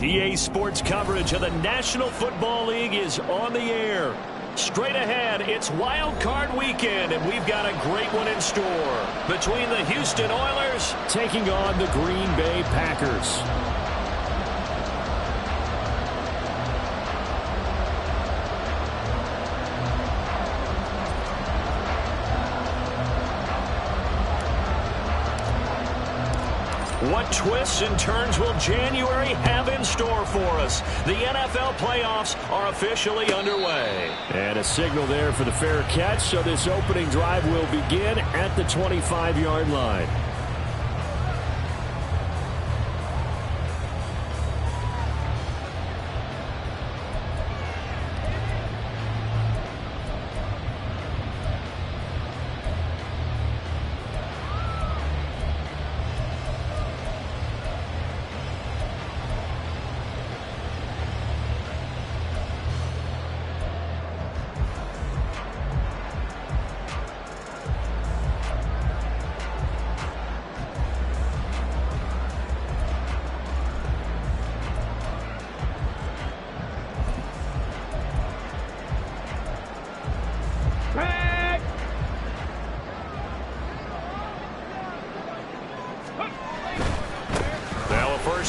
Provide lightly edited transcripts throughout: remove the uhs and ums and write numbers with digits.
EA Sports coverage of the National Football League is on the air. Straight ahead, it's Wild Card Weekend, and we've got a great one in store. Between the Houston Oilers taking on the Green Bay Packers. What twists and turns will January have in store for us? The NFL playoffs are officially underway. And a signal there for the fair catch, so this opening drive will begin at the 25-yard line.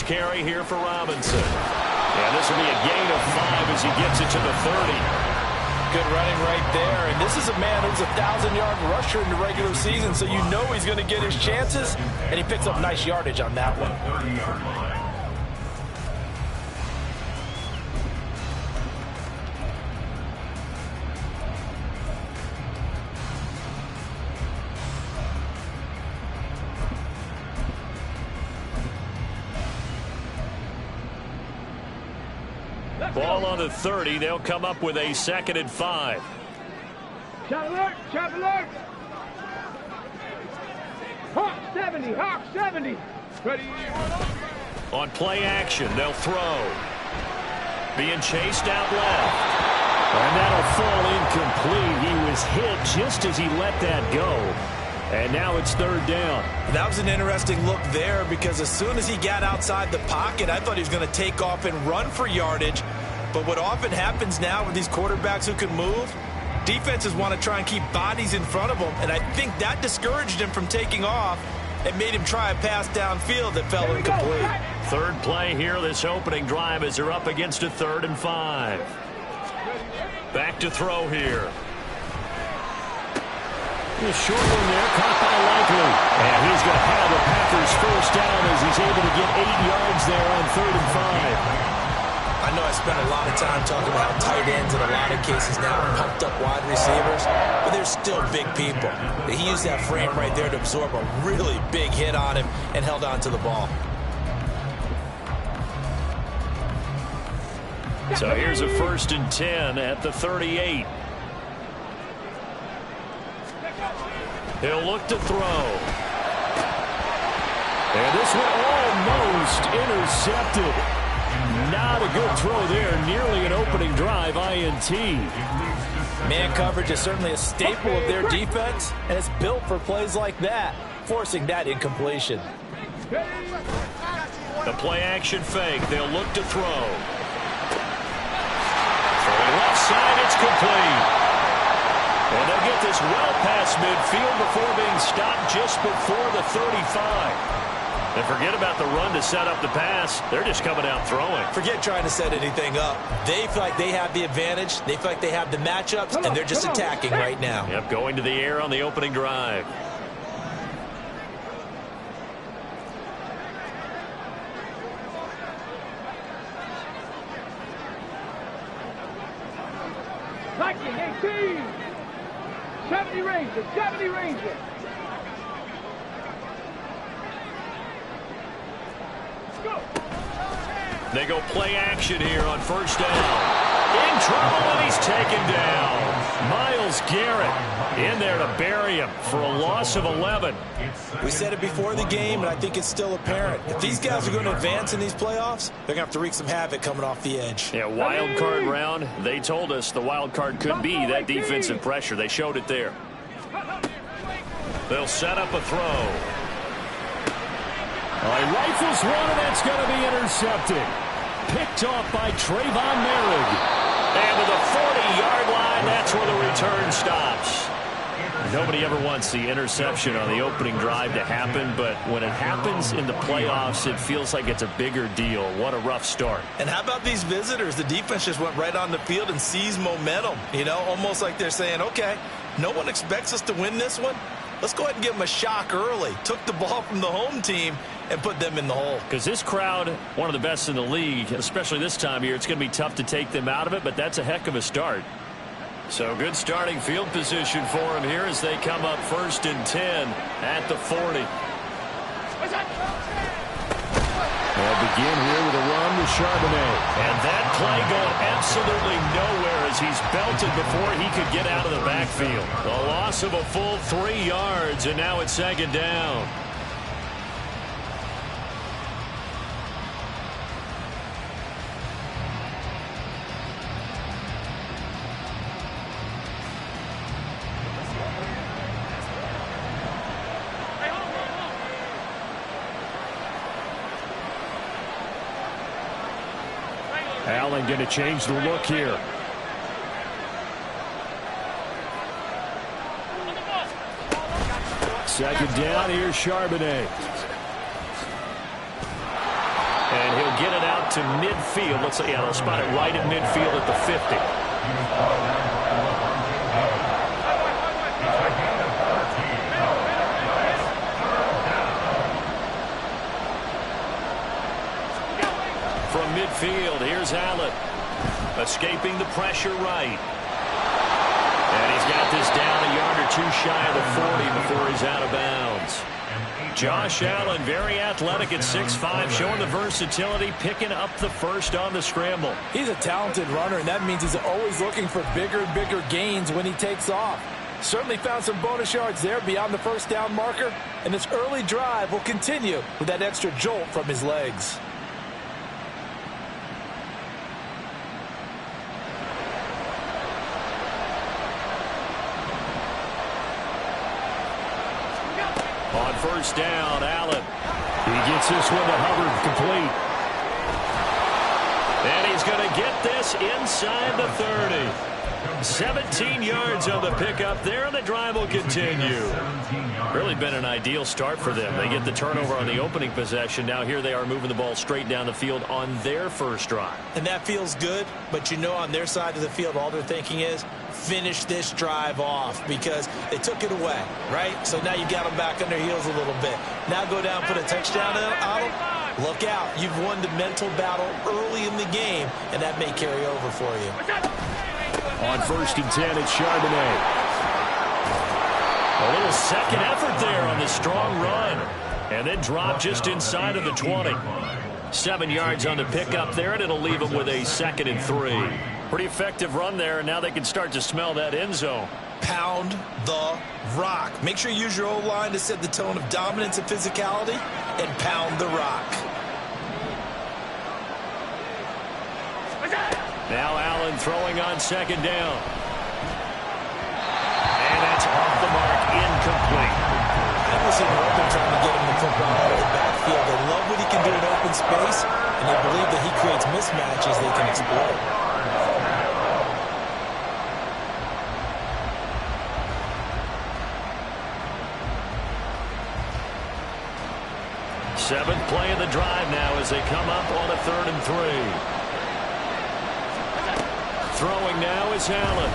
Carry here for Robinson. Yeah, this will be a gain of 5 as he gets it to the 30. Good running right there. And this is a man who's a 1,000-yard rusher in the regular season, so you know he's going to get his chances, and he picks up nice yardage on that one. Ball on the 30. They'll come up with a 2nd and 5. Shot alert! Shot alert! Hawk 70! Hawk 70! Ready? On play action, they'll throw. Being chased out left. And that'll fall incomplete. He was hit just as he let that go. And now it's 3rd down. That was an interesting look there because as soon as he got outside the pocket, I thought he was going to take off and run for yardage. But what often happens now with these quarterbacks who can move, defenses want to try and keep bodies in front of them. And I think that discouraged him from taking off and made him try a pass downfield that fell incomplete. 3rd play here, this opening drive, as they're up against a 3rd and 5. Back to throw here. A short one there, caught by Likely. And he's going to have the Packers 1st down as he's able to get 8 yards there on 3rd and 5. I know I spent a lot of time talking about tight ends in a lot of cases now, pumped up wide receivers, but they're still big people. He used that frame right there to absorb a really big hit on him and held on to the ball. So here's a 1st and 10 at the 38. He'll look to throw. And this one almost intercepted. Not a good throw there. Nearly an opening drive INT. Man coverage is certainly a staple of their defense, and it's built for plays like that, forcing that incompletion. The play action fake. They'll look to throw. Throwing left side, it's complete. And they'll get this well past midfield before being stopped just before the 35. And forget about the run to set up the pass. They're just coming out throwing. Forget trying to set anything up. They feel like they have the advantage. They feel like they have the matchups, and they're just attacking right now. Yep, going to the air on the opening drive. Lightning 18! 70 Ranger! 70 Ranger! They go play action here on 1st down. In trouble, and he's taken down. Myles Garrett in there to bury him for a loss of 11. We said it before the game, and I think it's still apparent. If these guys are going to advance in these playoffs, they're going to have to wreak some havoc coming off the edge. Yeah, wild card round. They told us the wild card could be that defensive pressure. They showed it there. They'll set up a throw. He rifles one, and that's going to be intercepted. Picked off by Trayvon Merrick. And to the 40-yard line, that's where the return stops. Nobody ever wants the interception on the opening drive to happen, but when it happens in the playoffs, it feels like it's a bigger deal. What a rough start. And how about these visitors? The defense just went right on the field and seized momentum. You know, almost like they're saying, okay, no one expects us to win this one. Let's go ahead and give them a shock early. Took the ball from the home team and put them in the hole. Because this crowd, one of the best in the league, especially this time of year, it's going to be tough to take them out of it, but that's a heck of a start. So good starting field position for them here as they come up 1st and 10 at the 40. They'll begin here with a run with Charbonnet. And that play going absolutely nowhere as he's belted before he could get out of the backfield. The loss of a full 3 yards, and now it's 2nd down. Allen going to change the look here. Second down, here's Charbonnet. And he'll get it out to midfield. Let's say, yeah, they'll spot it right at midfield at the 50. From midfield, here's Allen. Escaping the pressure right. And he's got this down a yard or two shy of the 40 before he's out of bounds. Josh Allen, very athletic at 6'5", showing the versatility, picking up the first on the scramble. He's a talented runner, and that means he's always looking for bigger and bigger gains when he takes off. Certainly found some bonus yards there beyond the first down marker, and this early drive will continue with that extra jolt from his legs. On first down, Allen. He gets this one to Hubbard, complete. And he's going to get this inside the 30. 17 yards on the pickup there, and the drive will continue. Really been an ideal start for them. They get the turnover on the opening possession. Now here they are moving the ball straight down the field on their first drive. And that feels good, but you know on their side of the field, all they're thinking is, finish this drive off because they took it away, right? So now you got them back on their heels a little bit. Now go down, put a touchdown on them. Look out. You've won the mental battle early in the game, and that may carry over for you. On 1st and 10, it's Charbonnet. A little second effort there on the strong run. And then drop just inside of the 20. 7 yards on the pickup there, and it'll leave them with a 2nd and 3. Pretty effective run there, and now they can start to smell that end zone. Pound the rock. Make sure you use your O-line to set the tone of dominance and physicality, and pound the rock. Now Allen throwing on 2nd down. And that's off the mark, incomplete. I was in open trying to get him the football out of the backfield. They love what he can do in open space, and they believe that he creates mismatches they can exploit. Seventh play of the drive now as they come up on a 3rd and 3. Throwing now is Allen.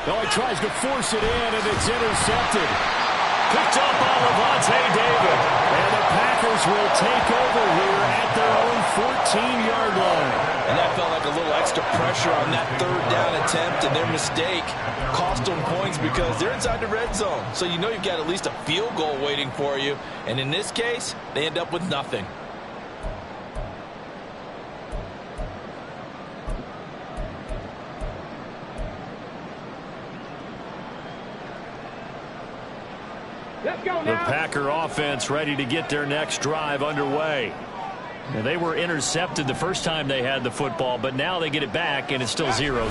Oh, he tries to force it in, and it's intercepted. Picked up by Levante David. And the Packers will take over here at their own 14-yard line. And that felt like a little extra pressure on that 3rd down attempt, and their mistake cost them points because they're inside the red zone. So you know you've got at least a field goal waiting for you. And in this case, they end up with nothing. The Packer offense ready to get their next drive underway. Now, they were intercepted the first time they had the football, but now they get it back, and it's still 0-0.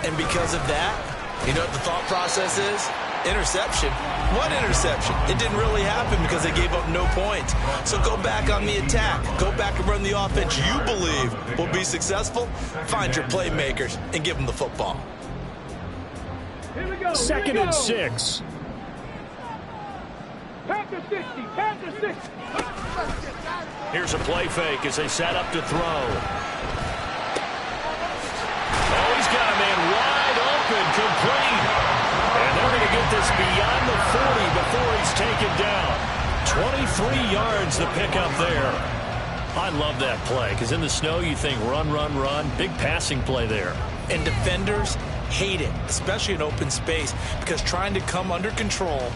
And because of that, you know what the thought process is? Interception. One interception. It didn't really happen because they gave up no points. So go back on the attack. Go back and run the offense you believe will be successful. Find your playmakers and give them the football. Here we go. Second and 6. Panther 60. Panther 60. Here's a play fake as they set up to throw. Oh, he's got a man wide open, complete. And they're going to get this beyond the 40 before he's taken down. 23 yards to pick up there. I love that play because in the snow you think run, run, run. Big passing play there. And defenders hate it, especially in open space, because trying to come under control,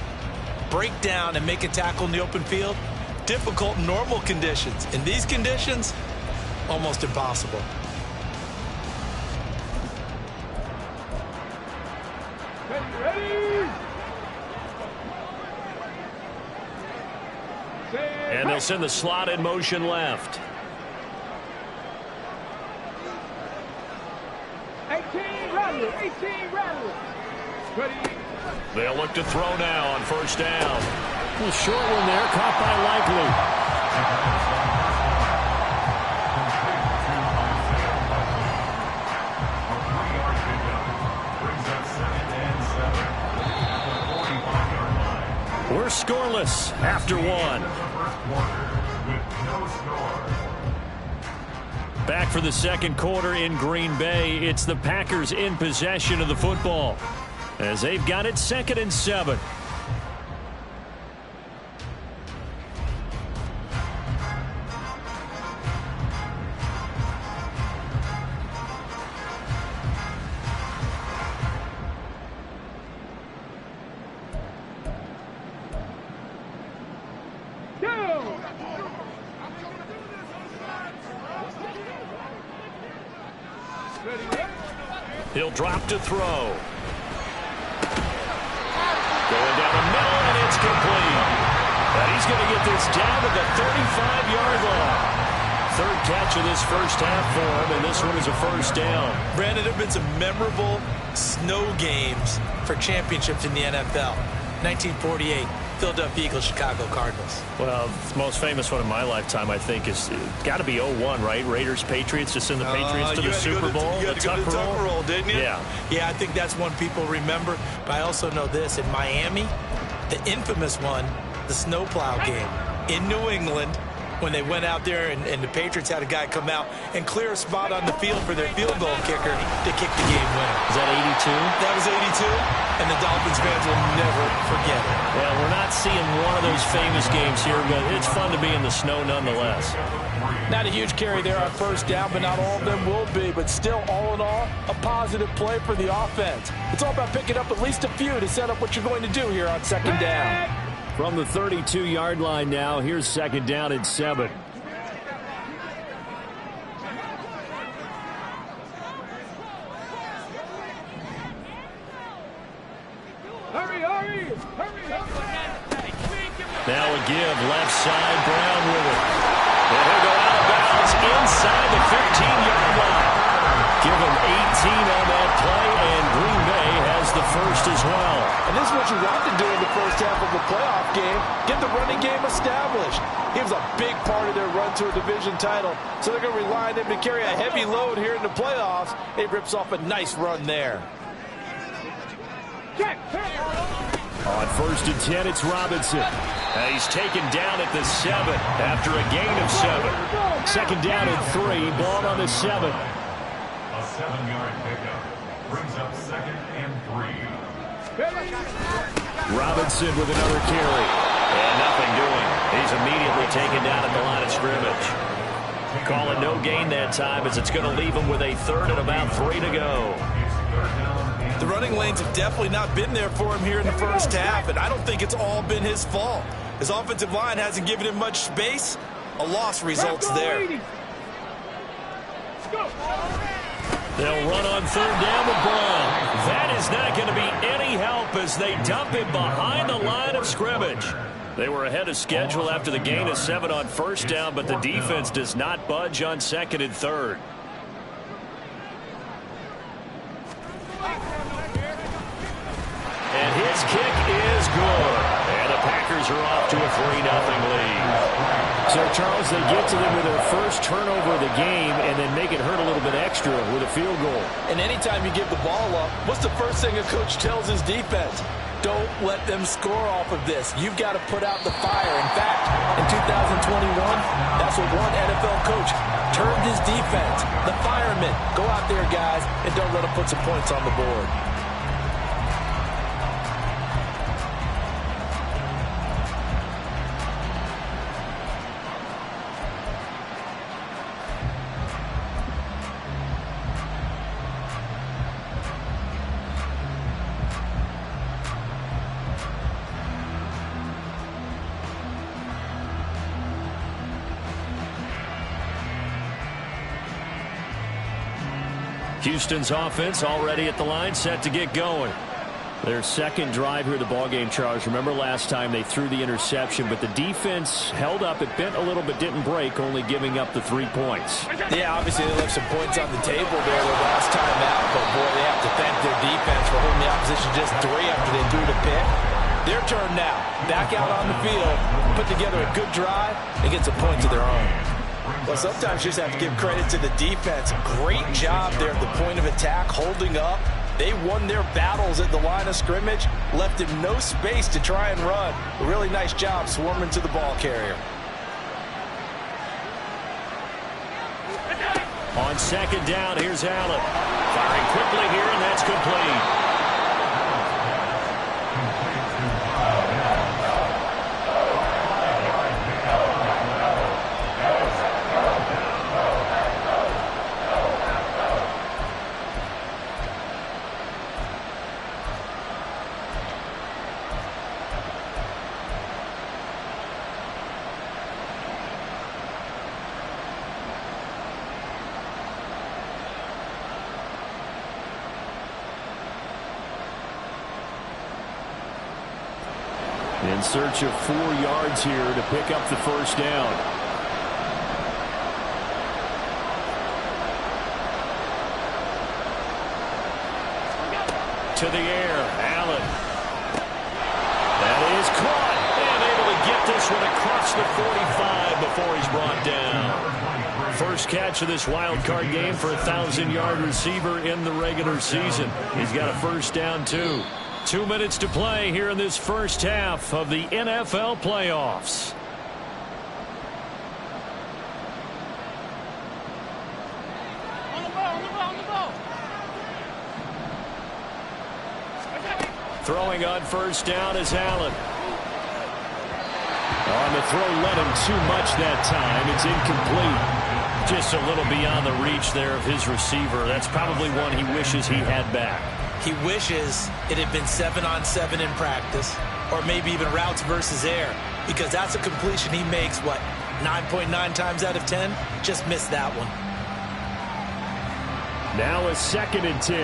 break down, and make a tackle in the open field, difficult in normal conditions. In these conditions, almost impossible. Ready? And they'll send the slot in motion left. 18 rattle. 18 rattle. Ready? They'll look to throw now on first down. A short one there, caught by Likely. We're scoreless after one. Back for the second quarter in Green Bay. It's the Packers in possession of the football as they've got it 2nd and 7. He'll drop to throw. Going down the middle, and it's complete. And he's going to get this down to the 35-yard line. Third catch of this first half for him, and this one is a first down. Brandon, there have been some memorable snow games for championships in the NFL. 1948. Philadelphia Eagles, Chicago Cardinals. Well, the most famous one in my lifetime, I think, is got to be 01, right? Raiders, Patriots, to send the Patriots to the Super Bowl. You had to go to the Tucker roll, didn't you? Yeah. Yeah, I think that's one people remember. But I also know this. In Miami, the infamous one, the snowplow game in New England, when they went out there and the Patriots had a guy come out and clear a spot on the field for their field goal kicker to kick the game winner. Is that 82? That was 82, and the Dolphins fans will never forget it. Well, we're not seeing one of those famous games here, but it's fun to be in the snow nonetheless. Not a huge carry there on first down, but not all of them will be. But still, all in all, a positive play for the offense. It's all about picking up at least a few to set up what you're going to do here on second down. From the 32-yard line now, here's second down and 7. Hurry, hurry, hurry. Now a give, left side, Brown with it. And he'll go out of bounds inside the 15-yard line. Give him 18 on that play, and Green Bay has the first as well. And this is what you want to do in the first half of the playoff game. Get the running game established. He was a big part of their run to a division title, so they're going to rely on him to carry a heavy load here in the playoffs. He rips off a nice run there. On first and 10, it's Robinson. He's taken down at the 7 after a gain of 7. Second down and 3, ball on the 7. A 7-yard pickup brings up 2nd and 3. Robinson with another carry. And nothing doing. He's immediately taken down at the line of scrimmage. Call it no gain that time as it's going to leave him with a 3rd and about 3 to go. The running lanes have definitely not been there for him here in the first half, and I don't think it's all been his fault. His offensive line hasn't given him much space. A loss results there. They'll run on 3rd down with Brown. That is not going to be any help as they dump him behind the line of scrimmage. They were ahead of schedule after the gain of 7 on first down, but the defense does not budge on 2nd and 3rd. And his kick is good. are off to a 3-0 lead. So, Charles, they get to them with their first turnover of the game and then make it hurt a little bit extra with a field goal. And anytime you give the ball up, what's the first thing a coach tells his defense? Don't let them score off of this. You've got to put out the fire. In fact, in 2021, that's what one NFL coach termed his defense. The firemen. Go out there, guys, and don't let them put some points on the board. Houston's offense already at the line, set to get going. Their second drive here of the ballgame, Charles. Remember last time they threw the interception, but the defense held up. It bent a little but didn't break, only giving up the 3 points. Yeah, obviously they left some points on the table there the last time out, but boy, they have to thank their defense for holding the opposition just 3 after they threw the pick. Their turn now. Back out on the field, put together a good drive, and get some points of their own. Well, sometimes you just have to give credit to the defense. Great job there at the point of attack, holding up. They won their battles at the line of scrimmage, left him no space to try and run. A really nice job swarming to the ball carrier. On second down, here's Allen. Firing quickly here, and that's complete. In search of 4 yards here to pick up the first down. To the air, Allen. That is caught. And able to get this one across the 45 before he's brought down. First catch of this wild card game for a 1,000-yard receiver in the regular season. He's got a first down, too. 2 minutes to play here in this first half of the NFL playoffs. Throwing on first down is Allen. On the throw, led him too much that time. It's incomplete. Just a little beyond the reach there of his receiver. That's probably one he wishes he had back. He wishes it had been 7-on-7 in practice, or maybe even routes versus air, because that's a completion he makes, 9.9 times out of 10? Just missed that one. Now a 2nd and 10.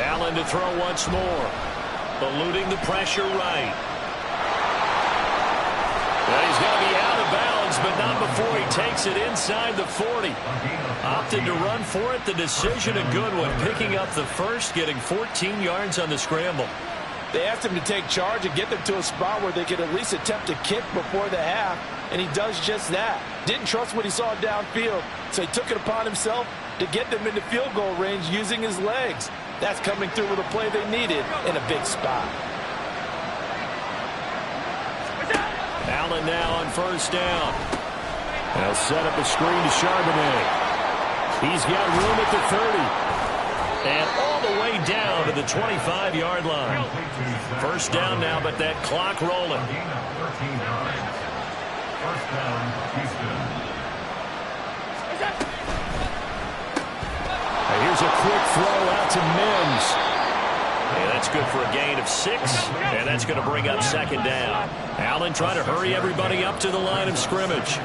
Allen to throw once more. Eluding the pressure right. Well, he's going to be out of bounds, but not before he takes it inside the 40. Opted to run for it. The decision a good one. Picking up the first, getting 14 yards on the scramble. They asked him to take charge and get them to a spot where they could at least attempt a kick before the half, and he does just that. Didn't trust what he saw downfield, so he took it upon himself to get them into field goal range using his legs. That's coming through with a play they needed in a big spot. Allen now on first down. They'll set up a screen to Charbonnet. He's got room at the 30. And all the way down to the 25-yard line. First down now, but that clock rolling. First down, Houston. Here's a quick throw out to Mims. And that's good for a gain of 6, and that's going to bring up second down. Allen trying to hurry everybody up to the line of scrimmage.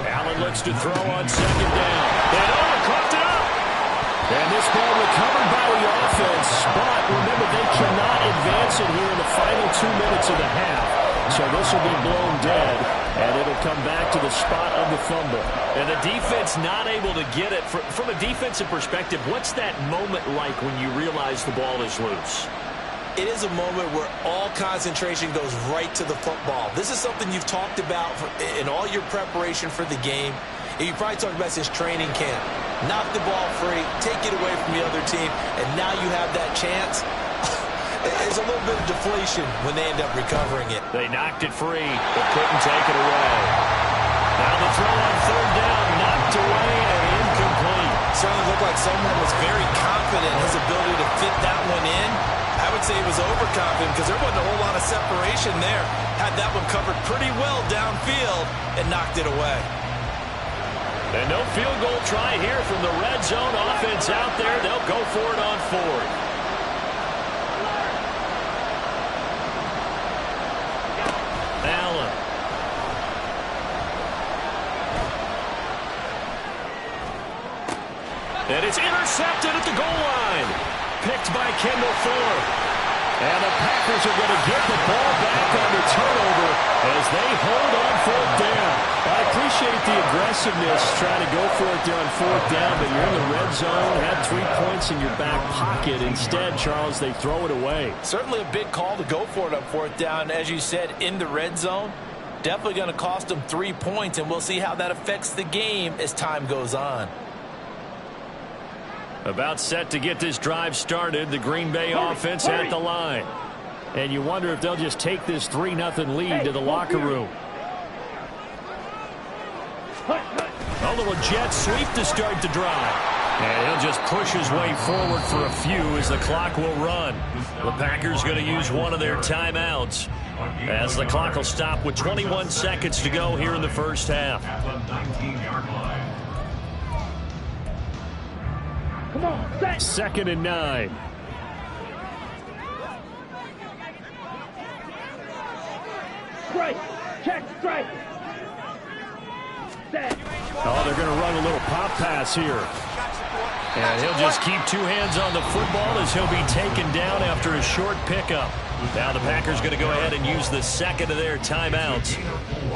Allen looks to throw on second down. And coughed it up. And this ball recovered by the offense. But remember, they cannot advance it here in the final 2 minutes of the half. So this will be blown dead, and it'll come back to the spot of the fumble. And the defense not able to get it. From a defensive perspective, what's that moment like when you realize the ball is loose? It is a moment where all concentration goes right to the football. This is something you've talked about in all your preparation for the game. And you probably talked about since training camp. Knock the ball free, take it away from the other team, and now you have that chance. There's a little bit of deflation when they end up recovering it. They knocked it free, but couldn't take it away. Now the throw on third down, knocked away and incomplete. Certainly looked like someone was very confident in his ability to fit that one in. I would say he was overconfident because there wasn't a whole lot of separation there. Had that one covered pretty well downfield and knocked it away. And no field goal try here from the red zone offense out there. They'll go for it on fourth. Allen. And it's intercepted at the goal line. Picked by Kendall Thorpe. And the Packers are going to get the ball back on the turnover as they hold on fourth down. I appreciate the aggressiveness trying to go for it there on fourth down, but you're in the red zone, had 3 points in your back pocket. Instead, Charles, they throw it away. Certainly a big call to go for it on fourth down. As you said, in the red zone, definitely going to cost them 3 points, and we'll see how that affects the game as time goes on. About set to get this drive started, the Green Bay offense at the line. And you wonder if they'll just take this 3-0 lead to the locker room. A little jet sweep to start the drive. And he'll just push his way forward for a few as the clock will run. The Packers going to use one of their timeouts as the clock will stop with 21 seconds to go here in the first half. At the 19-yard line. Come on, set. 2nd and 9. Strike. Check strike. Set. Oh, they're going to run a little pop pass here. And he'll just keep 2 hands on the football as he'll be taken down after a short pickup. Now the Packers going to go ahead and use the second of their timeouts.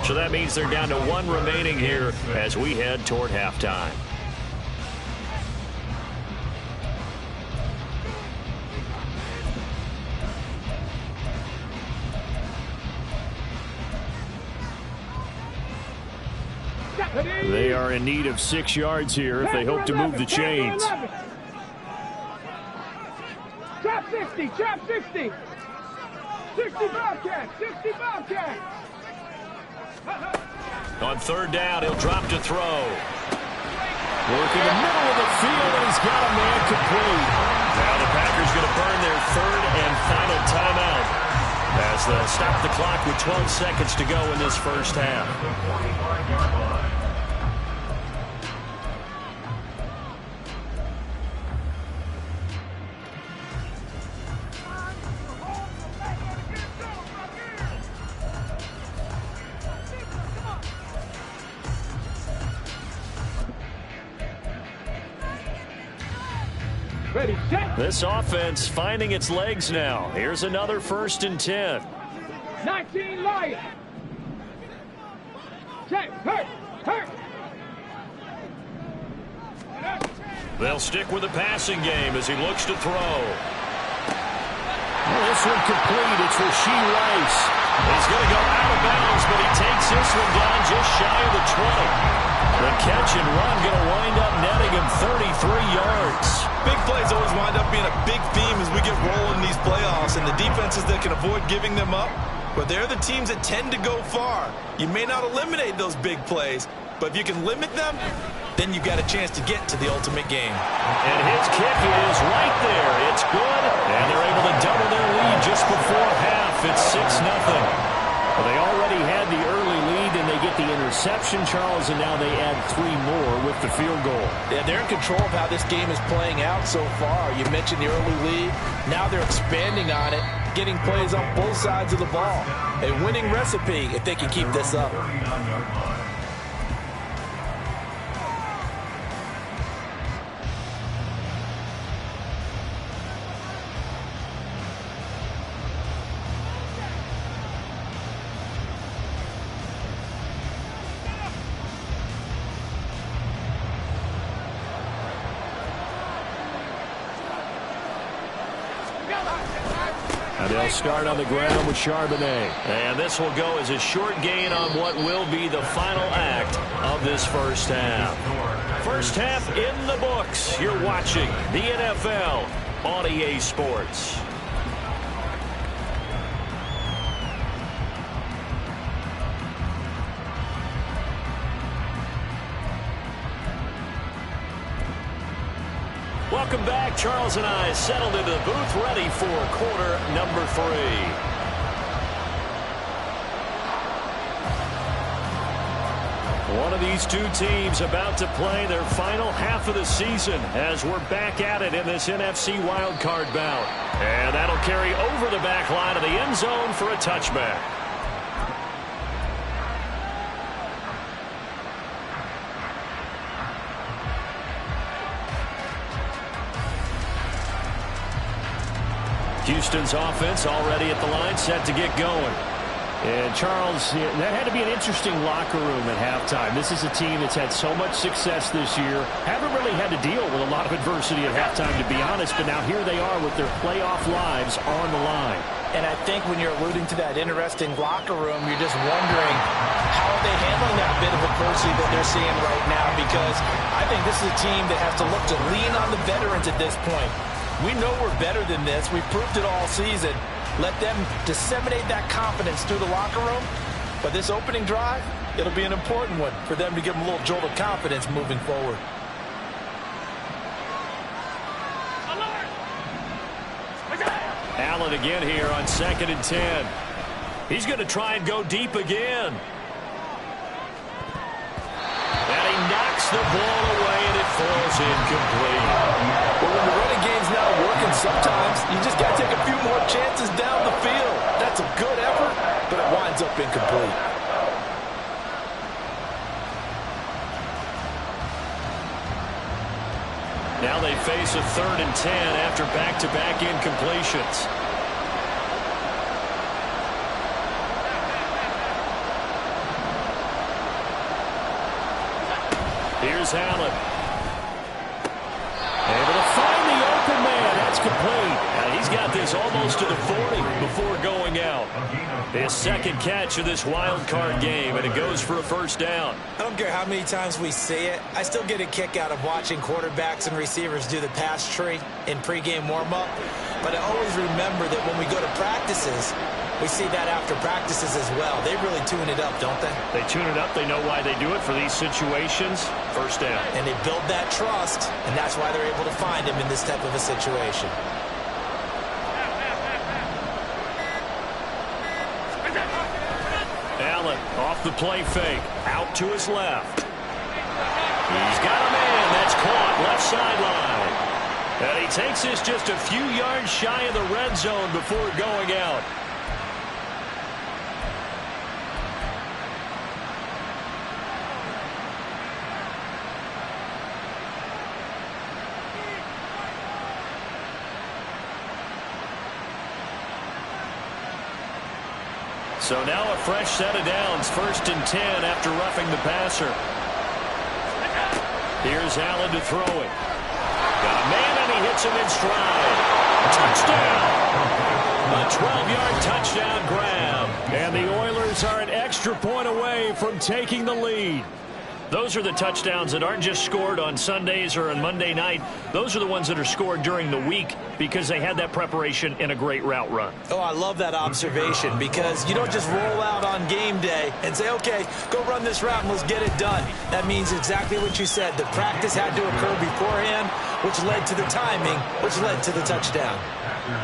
So that means they're down to 1 remaining here as we head toward halftime. They are in need of 6 yards here if they hope to move the chains. Trap 60, trap 60. 60 Bobcat, 60 Bobcat. On third down, he'll drop to throw. Working the middle of the field, and he's got a man complete. Now the Packers going to burn their 3rd and final timeout as they'll stop the clock with 12 seconds to go in this first half. Ready, set. This offense finding its legs now. Here's another 1st and 10. 19 Lions. Check, hurt, hurt. They'll stick with the passing game as he looks to throw. Well, this one complete. It's Rsfy Rice. He's going to go out of bounds, but he takes this one down just shy of the 20. The catch and run going to wind up netting him 33 yards. Big plays always wind up being a big theme as we get rolling in these playoffs, and the defenses that can avoid giving them up, but they're the teams that tend to go far. You may not eliminate those big plays, but if you can limit them, then you've got a chance to get to the ultimate game. And his kick is right there. It's good, and they're able to double their lead just before half. It's 6-0. Well, they already had the early lead, and they get the interception, Charles, and now they add 3 more with the field goal. Yeah, they're in control of how this game is playing out so far. You mentioned the early lead. Now they're expanding on it, getting plays on both sides of the ball. A winning recipe if they can keep this up. They'll start on the ground with Charbonnet. And this will go as a short gain on what will be the final act of this first half. First half in the books. You're watching the NFL on EA Sports. Welcome back. Charles and I settled into the booth, ready for quarter number 3. One of these two teams about to play their final half of the season as we're back at it in this NFC wildcard bout. And that'll carry over the back line of the end zone for a touchback. Houston's offense already at the line, set to get going. And Charles, that had to be an interesting locker room at halftime. This is a team that's had so much success this year. Haven't really had to deal with a lot of adversity at halftime, to be honest. But now here they are with their playoff lives on the line. And I think when you're alluding to that interesting locker room, you're just wondering how are they handling that bit of adversity that they're seeing right now. Because I think this is a team that has to look to lean on the veterans at this point. We know we're better than this. We've proved it all season. Let them disseminate that confidence through the locker room. But this opening drive, it'll be an important one for them to give them a little jolt of confidence moving forward. Allen again here on 2nd and 10. He's going to try and go deep again. And he knocks the ball away, and it falls incomplete. Well, when the running game's not working, sometimes you just got to take a few more chances down the field. That's a good effort, but it winds up incomplete. Now they face a 3rd and 10 after back-to-back incompletions. Here's Allen. Able to find the open man. That's complete. And he's got this almost to the 40 before going out. His 2nd catch of this wild card game, and it goes for a first down. I don't care how many times we see it. I still get a kick out of watching quarterbacks and receivers do the pass tree in pregame warm-up. But I always remember that when we go to practices, we see that after practices as well. They really tune it up, don't they? They tune it up. They know why they do it for these situations. First down. And they build that trust, and that's why they're able to find him in this type of a situation. Allen off the play fake. Out to his left. He's got a man. That's caught left sideline. And he takes this just a few yards shy of the red zone before going out. So now a fresh set of downs, 1st and 10 after roughing the passer. Here's Allen to throw it. Got a man, and he hits him in stride. Touchdown! A 12-yard touchdown grab. And the Oilers are an extra point away from taking the lead. Those are the touchdowns that aren't just scored on Sundays or on Monday night. Those are the ones that are scored during the week because they had that preparation in a great route run. Oh, I love that observation because you don't just roll out on game day and say, okay, go run this route and let's get it done. That means exactly what you said. The practice had to occur beforehand, which led to the timing, which led to the touchdown.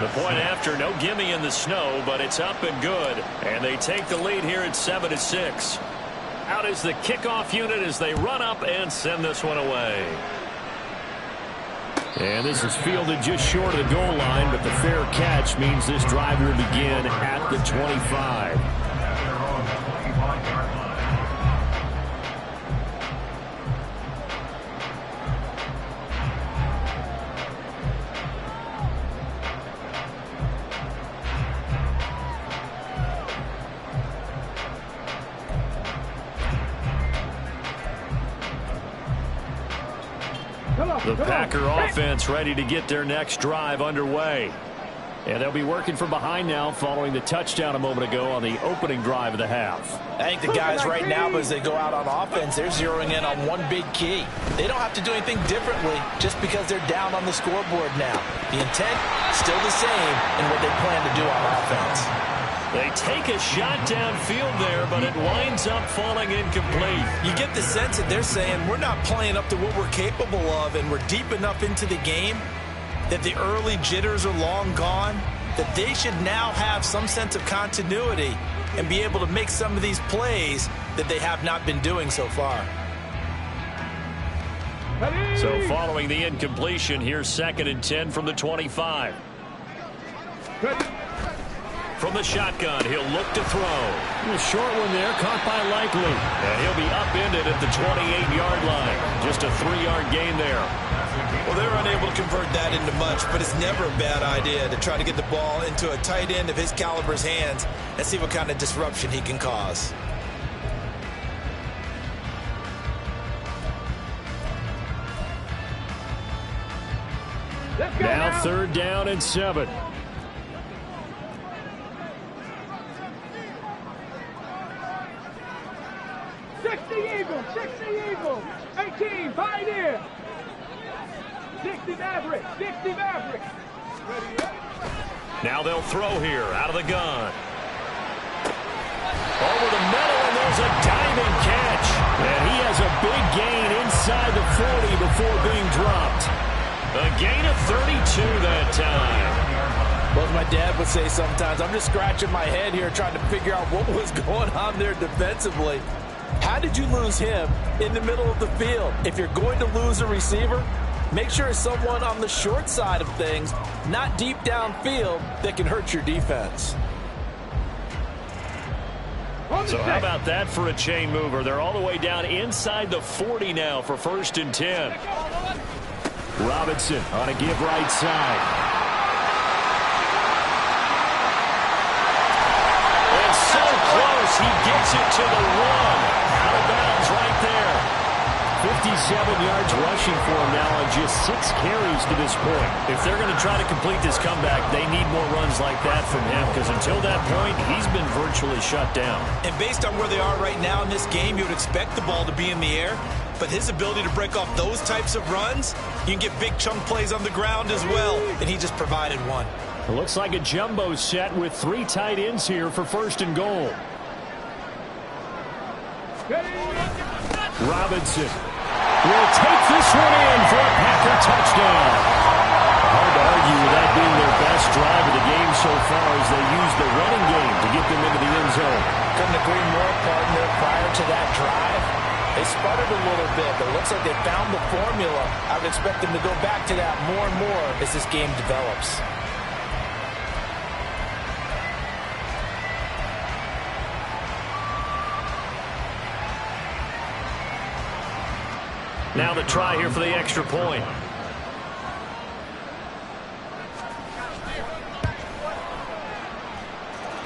The point after, no gimme in the snow, but it's up and good. And they take the lead here at 7-6. Out is the kickoff unit as they run up and send this one away. And this is fielded just short of the goal line, but the fair catch means this drive will begin at the 25. The Packer offense ready to get their next drive underway. And they'll be working from behind now following the touchdown a moment ago on the opening drive of the half. I think the guys right now, as they go out on offense, they're zeroing in on one big key. They don't have to do anything differently just because they're down on the scoreboard now. The intent, still the same in what they plan to do on offense. They take a shot downfield there, but it winds up falling incomplete. You get the sense that they're saying we're not playing up to what we're capable of, and we're deep enough into the game that the early jitters are long gone, that they should now have some sense of continuity and be able to make some of these plays that they have not been doing so far. So following the incompletion, here's 2nd and 10 from the 25. From the shotgun, he'll look to throw. A short one there, caught by Likely. And he'll be upended at the 28-yard line. Just a 3-yard gain there. Well, they're unable to convert that into much, but it's never a bad idea to try to get the ball into a tight end of his caliber's hands and see what kind of disruption he can cause. Now 3rd down and 7. Eagles, 60 Eagles, 18, Pioneer. 60 Maverick, 60 Maverick. Now they'll throw here out of the gun. Over the middle, and there's a diving catch. And he has a big gain inside the 40 before being dropped. A gain of 32 that time. Well, as my dad would say sometimes, I'm just scratching my head here trying to figure out what was going on there defensively. How did you lose him in the middle of the field? If you're going to lose a receiver, make sure it's someone on the short side of things, not deep downfield, that can hurt your defense. So how about that for a chain mover? They're all the way down inside the 40 now for 1st and 10. Robinson on a give right side. And so close, he gets it to the 1. Out of bounds right there. 57 yards rushing for him now on just 6 carries to this point. If they're going to try to complete this comeback, they need more runs like that from him, because until that point, he's been virtually shut down. And based on where they are right now in this game, you would expect the ball to be in the air. But his ability to break off those types of runs, you can get big chunk plays on the ground as well, and he just provided one. It looks like a jumbo set with 3 tight ends here for 1st and goal. Robinson will take this one in for a Packer touchdown. Hard to argue with that being their best drive of the game so far as they use the running game to get them into the end zone. Couldn't agree more, partner. Prior to that drive, they sputtered a little bit, but it looks like they found the formula. I would expect them to go back to that more and more as this game develops. Now the try here for the extra point.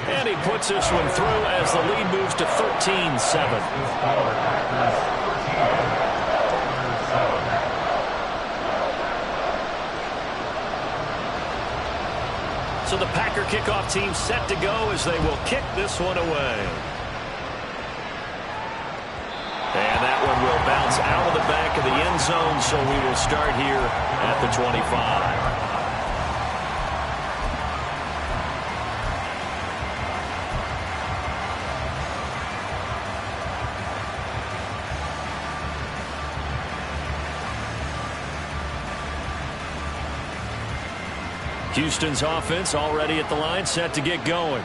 And he puts this one through as the lead moves to 13-7. So the Packer kickoff team set to go as they will kick this one away. And that one will bounce out of the back of the end zone, so we will start here at the 25. Houston's offense already at the line, set to get going.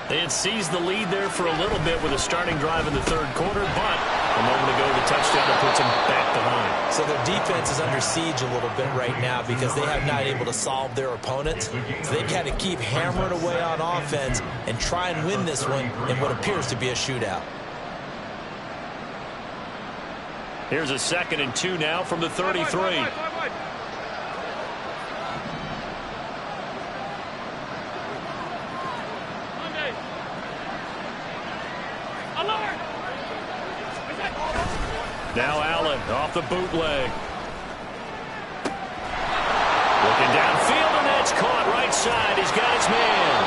They had seized the lead there for a little bit with a starting drive in the 3rd quarter, but a moment ago the touchdown that puts them back behind. So their defense is under siege a little bit right now because they have not able to solve their opponents. So they've got to keep hammering away on offense and try and win this one in what appears to be a shootout. Here's a 2nd and 2 now from the 33. Now Allen off the bootleg. Looking downfield, and that's caught right side. He's got his man.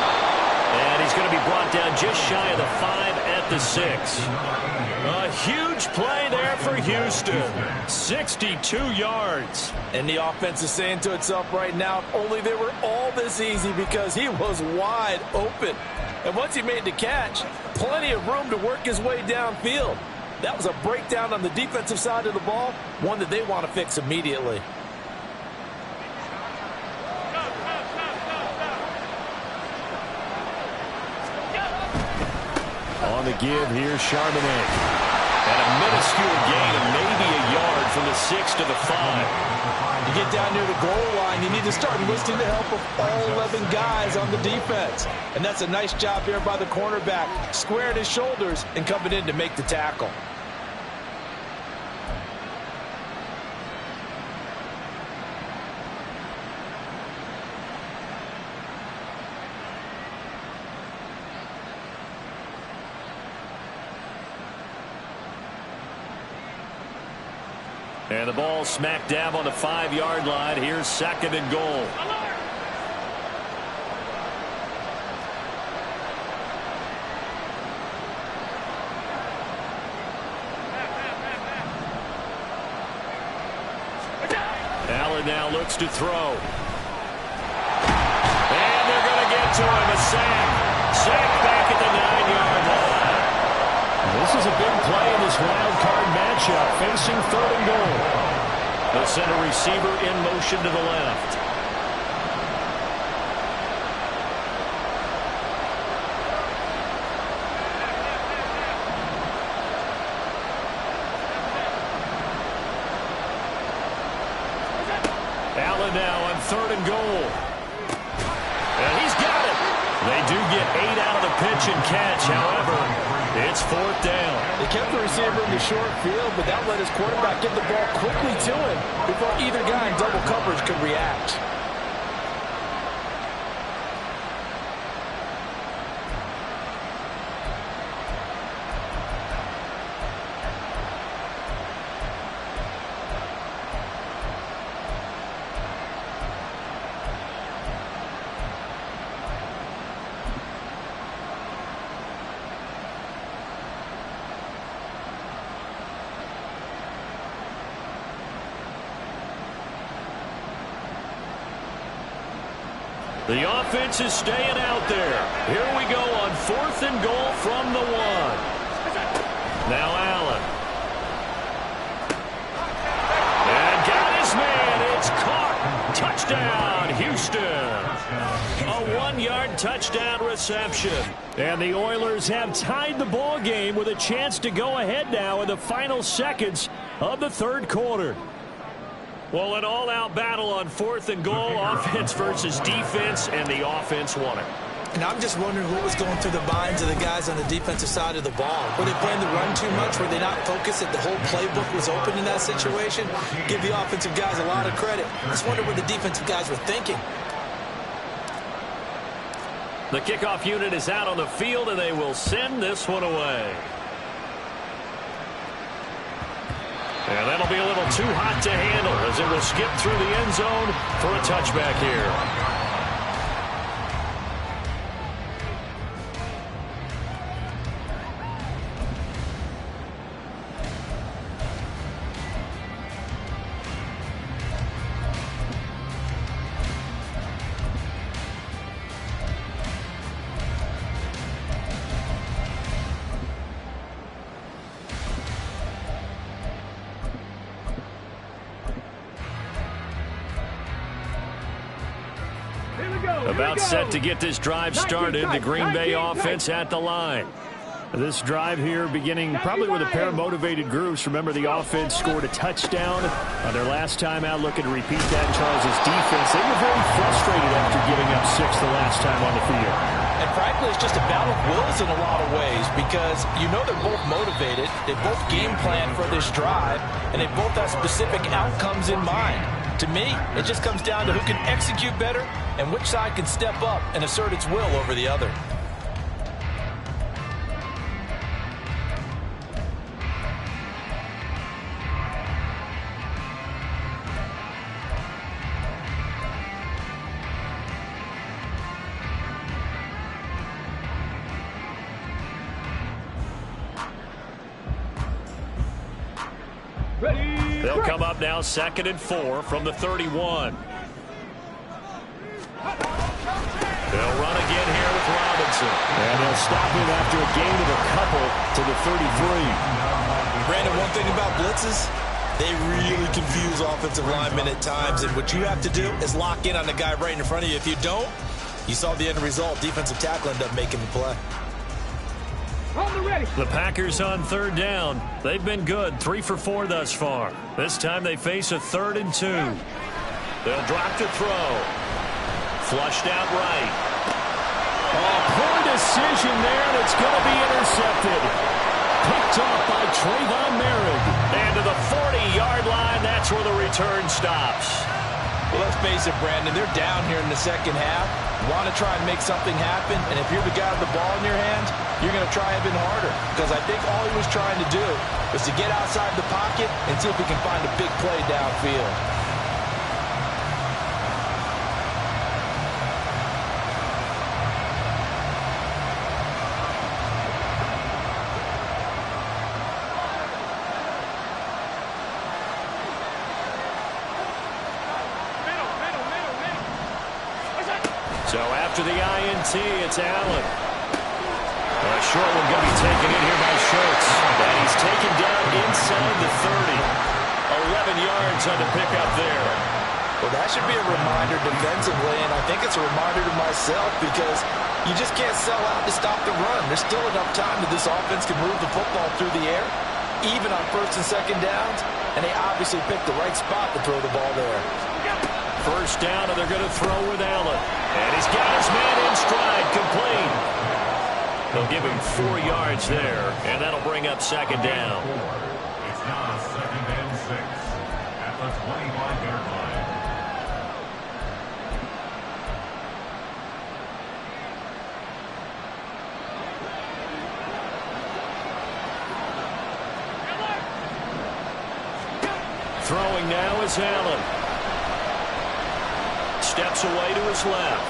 And he's going to be brought down just shy of the 5 at the 6. A huge play there for Houston. 62 yards. And the offense is saying to itself right now, if only they were all this easy, because he was wide open. And once he made the catch, plenty of room to work his way downfield. That was a breakdown on the defensive side of the ball, one that they want to fix immediately. On the give, here's Charbonnet. And a minuscule gain of maybe a yard from the 6 to the 5. You get down near the goal line, you need to start enlisting the help of all 11 guys on the defense. And that's a nice job there by the cornerback, squaring his shoulders and coming in to make the tackle. And the ball smack dab on the 5-yard line. Here's 2nd and goal. Allen now looks to throw. And they're going to get to him. A sack. Sack back at the 9-yard line. This is a big play in this wild card matchup, facing 3rd and goal. The center receiver in motion to the left. Allen now on 3rd and goal. And he's got it. They do get 8 out of the pitch and catch. However, it's 4th down. They kept the receiver in the short field, but that let his quarterback get the ball quickly to him before either guy in double coverage could react. The offense is staying out there. Here we go on 4th and goal from the 1. Now Allen. And got his man. It's caught. Touchdown, Houston. A 1-yard touchdown reception. And the Oilers have tied the ball game with a chance to go ahead now in the final seconds of the 3rd quarter. Well, an all-out battle on 4th and goal, offense versus defense, and the offense won it. And I'm just wondering what was going through the minds of the guys on the defensive side of the ball. Were they playing the run too much? Were they not focused that the whole playbook was open in that situation? Give the offensive guys a lot of credit. I just wonder what the defensive guys were thinking. The kickoff unit is out on the field, and they will send this one away. And that'll be a little too hot to handle as it will skip through the end zone for a touchback here. About set to get this drive started. The Green Bay offense at the line. This drive here beginning probably with a pair of motivated groups. Remember, the offense scored a touchdown their last time out. Looking to repeat that in Charles' defense. They were very frustrated after giving up 6 the last time on the field. And frankly, it's just a battle of wills in a lot of ways, because you know they're both motivated. They both game plan for this drive, and they both have specific outcomes in mind. To me, it just comes down to who can execute better and which side can step up and assert its will over the other. Ready. They'll come up now 2nd and 4 from the 31. They'll run again here with Robinson. And they'll stop him after a gain of a couple to the 33. Brandon, one thing about blitzes, they really confuse offensive linemen at times. And what you have to do is lock in on the guy right in front of you. If you don't, you saw the end result. Defensive tackle ended up making the play. On the ready. The Packers on 3rd down. They've been good, 3 for 4 thus far. This time they face a 3rd and 2. They'll drop to throw. Flushed out right. Oh, poor decision there, and it's going to be intercepted. Picked off by Trayvon Merritt. And to the 40-yard line, that's where the return stops. Well, let's face it, Brandon, they're down here in the second half. Want to try and make something happen, and if you're the guy with the ball in your hands, you're going to try even harder. Because I think all he was trying to do was to get outside the pocket and see if he can find a big play downfield. So after the INT, it's Allen. A short one going to be taken in here by Schultz. And he's taken down inside the 30. 11 yards on the pickup there. Well, that should be a reminder defensively, and I think it's a reminder to myself because you just can't sell out to stop the run. There's still enough time that this offense can move the football through the air, even on 1st and 2nd downs, and they obviously picked the right spot to throw the ball there. 1st down, and they're going to throw with Allen. And he's got his man in stride, complete. They'll give him 4 yards there, and that'll bring up 2nd down. It's now 2nd and 6 at the 25-yard line. Throwing now is Allen. Steps away to his left.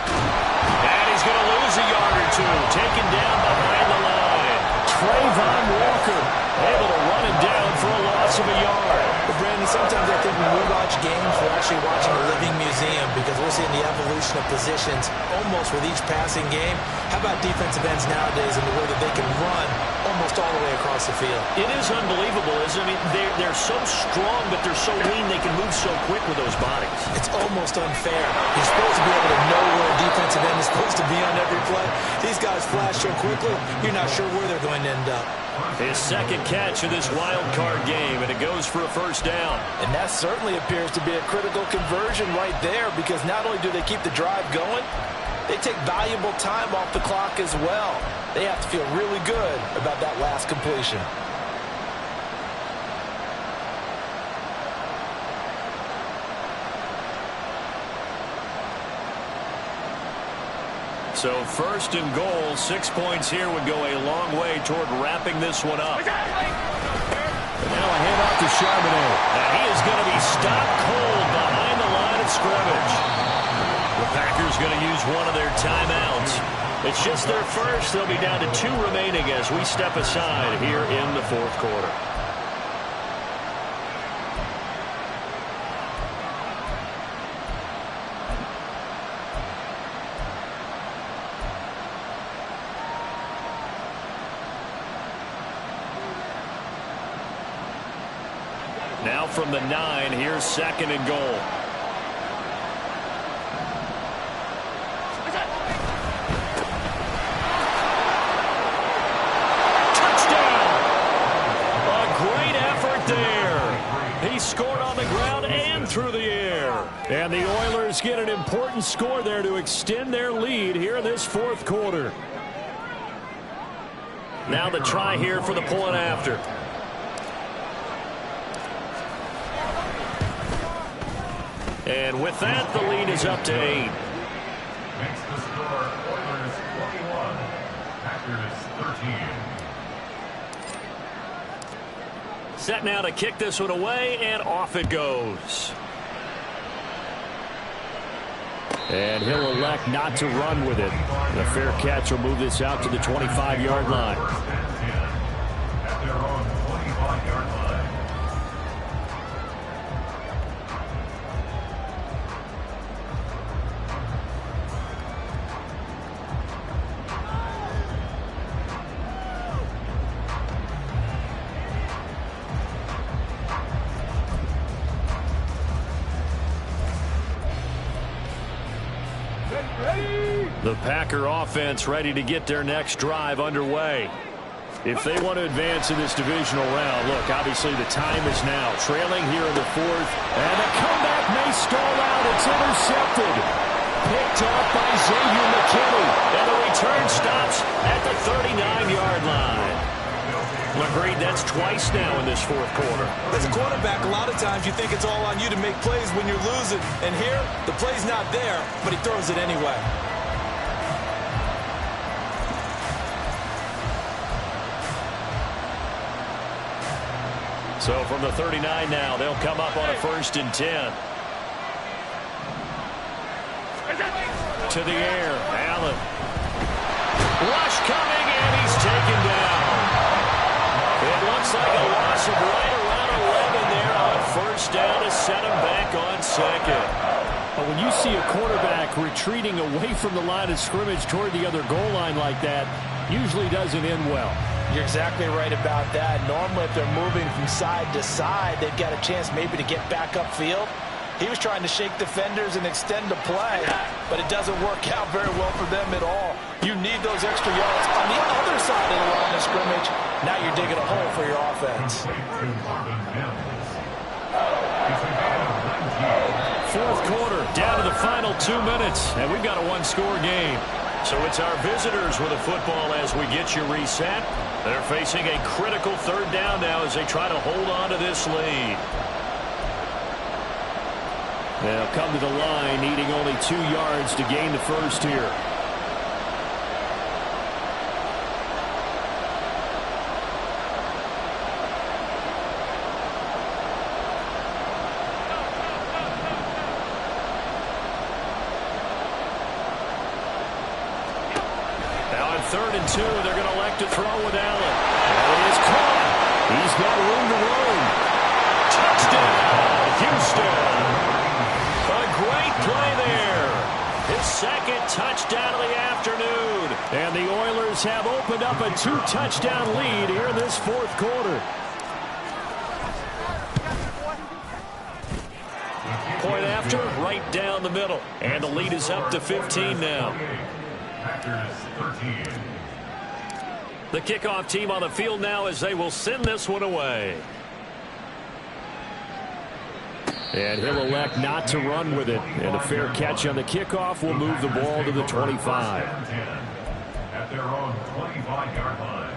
And he's going to lose a yard or 2. Taken down behind the line. Trayvon Walker able to run him down for a loss of a yard. But Brandon, sometimes I think when we watch games, we're actually watching a living museum because we're seeing the evolution of positions almost with each passing game. How about defensive ends nowadays and the way that they can run almost all the way across the field? It is unbelievable, isn't it? I mean, they're so strong, but they're so lean they can move so quick with those bodies. It's almost unfair. You're supposed to be able to know where a defensive end is supposed to be on every play. These guys flash so quickly, you're not sure where they're going to end up. His 2nd catch of this wild card game, and it goes for a 1st down. And that certainly appears to be a critical conversion right there because not only do they keep the drive going, they take valuable time off the clock as well. They have to feel really good about that last completion. So 1st and goal, 6 points here would go a long way toward wrapping this one up. And now a handoff to Charbonnet. And he is going to be stopped cold behind the line of scrimmage. The Packers going to use one of their timeouts. It's just their first. They'll be down to 2 remaining as we step aside here in the 4th quarter. Now from the 9, here's 2nd and goal. Touchdown! A great effort there. He scored on the ground and through the air. And the Oilers get an important score there to extend their lead here in this 4th quarter. Now the try here for the point after. And with that, the lead is up to 8. Makes the score Oilers 21, Packers 13. Set now to kick this one away, and off it goes. And he'll elect not to run with it. The fair catch will move this out to the 25-yard line. At their own 25-yard line. The Packer offense ready to get their next drive underway. If they want to advance in this divisional round, look, obviously the time is now. Trailing here in the fourth, and the comeback may stall out. It's intercepted. Picked off by Xavier McKinney, and the return stops at the 39-yard line. Agreed, that's twice now in this fourth quarter. As a quarterback, a lot of times you think it's all on you to make plays when you're losing. And here, the play's not there, but he throws it anyway. So from the 39 now, they'll come up on a 1st and 10. To the air, Allen. Rush coming, and he's taken down. It looks like a loss of right around 11 there on 1st down to set him back on 2nd. But when you see a quarterback retreating away from the line of scrimmage toward the other goal line like that, usually doesn't end well. You're exactly right about that. Normally, if they're moving from side to side, they've got a chance maybe to get back upfield. He was trying to shake defenders and extend the play, but it doesn't work out very well for them at all. You need those extra yards on the other side of the line of scrimmage. Now you're digging a hole for your offense. Fourth quarter, down to the final 2 minutes, and we've got a one-score game. So it's our visitors with the football as we get you reset. They're facing a critical 3rd down now as they try to hold on to this lead. They'll come to the line, needing only 2 yards to gain the first here. Now on 3rd and 2, they're going to elect to throw with Allen. And he is caught. He's got room to roam. Touchdown, Houston. A great play there. His 2nd touchdown of the afternoon. And the Oilers have opened up a 2-touchdown lead here in this 4th quarter. Point after, right down the middle. And the lead is up to 15 now. The kickoff team on the field now as they will send this one away. And he'll elect not to run with it. And a fair catch on the kickoff will move the ball to the 25. At their own 25-yard line.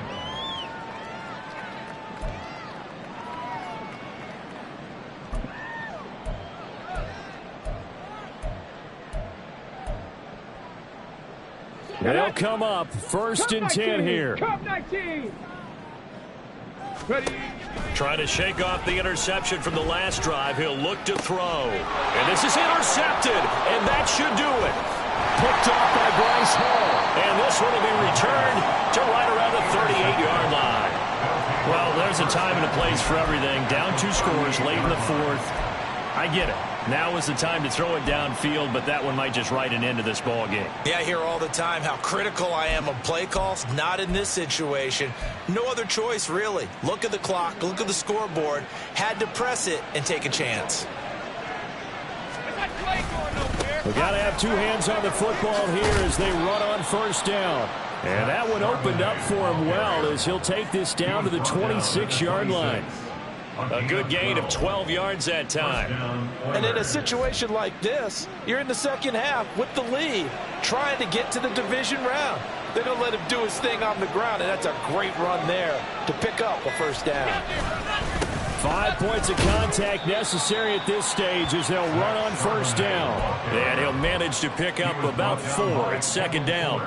They'll come up 1st and 10 here. Cup 19. Ready. Trying to shake off the interception from the last drive. He'll look to throw. And this is intercepted. And that should do it. Picked off by Bryce Hall. And this one will be returned to right around the 38-yard line. Well, there's a time and a place for everything. Down 2 scores late in the 4th. I get it. Now is the time to throw it downfield, but that one might just write an end to this ball game. Yeah, I hear all the time how critical I am of play calls. Not in this situation. No other choice, really. Look at the clock. Look at the scoreboard. Had to press it and take a chance. We've got to have 2 hands on the football here as they run on 1st down. And that one opened up for him well as he'll take this down to the 26-yard line. A good gain of 12 yards that time. And in a situation like this, you're in the 2nd half with the lead, trying to get to the division round. They're going to let him do his thing on the ground, and that's a great run there to pick up a 1st down. 5 points of contact necessary at this stage as they'll run on 1st down. And he'll manage to pick up about 4 at 2nd down.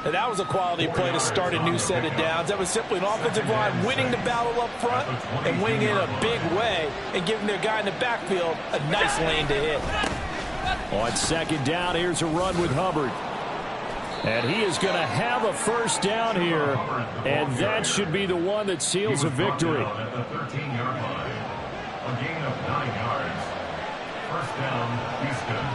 And that was a quality play to start a new set of downs. That was simply an offensive line winning the battle up front and winning in a big way and giving their guy in the backfield a nice lane to hit. On 2nd down, here's a run with Hubbard. And he is going to have a 1st down here, and that should be the one that seals a victory. At the 13-yard line. A gain of 9 yards. 1st down, Houston.